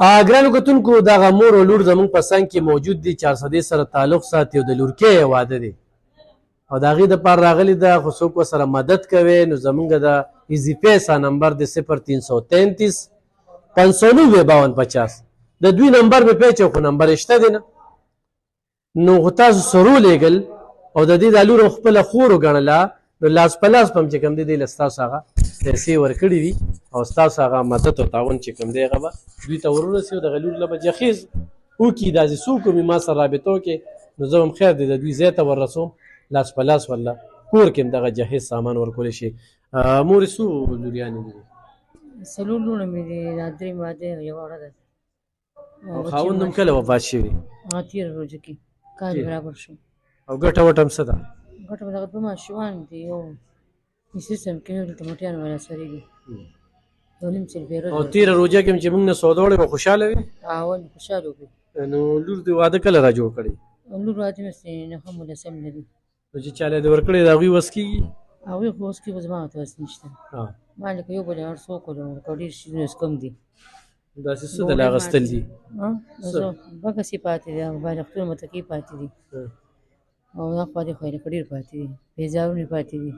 ګرانو کتونکو دغه مور او لور زموږ په څنګ کې موجود دي چې ارصدې سره تعلق ساتي او د لورکۍ واده دی او د هغې دپاره راغلي ده خو څوک ورسره مدد کوي نو زموږ د ایزي پیسه نمبر دی 0333 595250 د دوی نمبر مې پیچو خو نمبر یې شته دی نه نو خو تاسو سره ولیږل او د دې دا لور خپله خور وګڼله نو لاس په لاس به هم چې کوم دی دی له ستاسو هغه پیسې ورکړي وي او ستاسو هغه مدد او تعاون چې کوم دی هغه به دوی ته ورورسي او دغه لور له به جخیز وکړي داسې څوک وي ما سره رابطه وکړي نو زه هم خیر دی د دوی ځای ته وررسوم لاس په لاس والله کور کې هم دغه جهیز سامان ورکولی شي مورې څو لوریانې دي څلور لوڼه مې دي دا درېیم واده او یوه وړه ده او خاوند هم کله وفات شوي تېره روژه کې کال برابر شو او ګټه وټه هم څه ده ګټه به دغه دوه ماشومان دي یو سیستم کې یو دلته موټیان والا سړی دي یو نیم سل پیره او تېره روژه کې هم چې موږ نه سودا وړې به خوشحاله وي ولې خوشحاله وکړي نو لور دې واده کله را جوړ کړی لور واده مې نهه مولسم لري نو چې چا له دې ورکړی د هغوی وس کېږي هغوی خو اوس کې خو زما ورته وس نشته ما لکه یو بل هر څوک ورکړه ډېر شیزونه اوس کم دي داسې څه دله اخیستل دي بکسې پاتې دي هغه بالښتونه متکې پاتې دي او دا خوا دې خوا لکه ډېر پاتې دي پیزارونه پاتې دي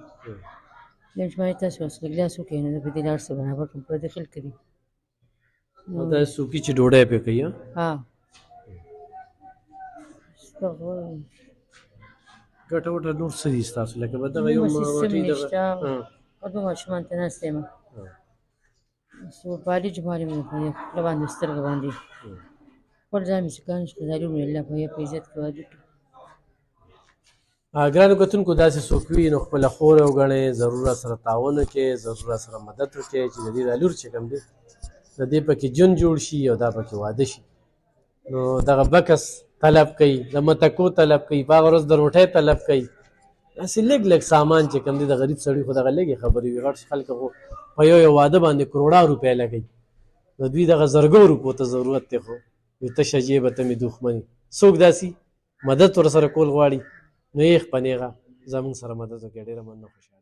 یم چې ما تاسو اوس ګیلاس وکړئ نو زه به دې لاړ څه برابر کړم پردې خلک دي دا سوکي چې ډوډۍ پې کوي ګټه وټه نور څه دي ستاسو لکه به دغه یو دوه ماشومان ته ناست یم بالي جمالې مې خوله باندې سترګه باندې خپل ځان مې سکان چې خدای مې الله په عزت کې واده کړي ګرانو کتونکو داسې څوک وي نو خپله خور یې وګڼئ ضرور سره تعاون وکړئ ضرور سره مدد وکړئ چې د دې دا لور چې کوم دی د دې پکې ژوند جوړ شي او دا پکې واده شي نو دغه بکس طلب کوي د متکو طلب کوي په هغه ورځ د روټۍ طلب کوي داسې لږ لږ سامان چې کوم دی د غریب سړي خو دغه لږې خبرې وي غټ خلک خو په یو واده باندې کروڑا روپۍ لګوي د دوی دغه زرګو روپو ته ضرورت دی خو وي تشه جیبه ته مې دښمني څوک داسې مدد ورسره کول غواړي نو یې خپنېغه زموږ سره مدد وکړي ډېره مننه خوشحاله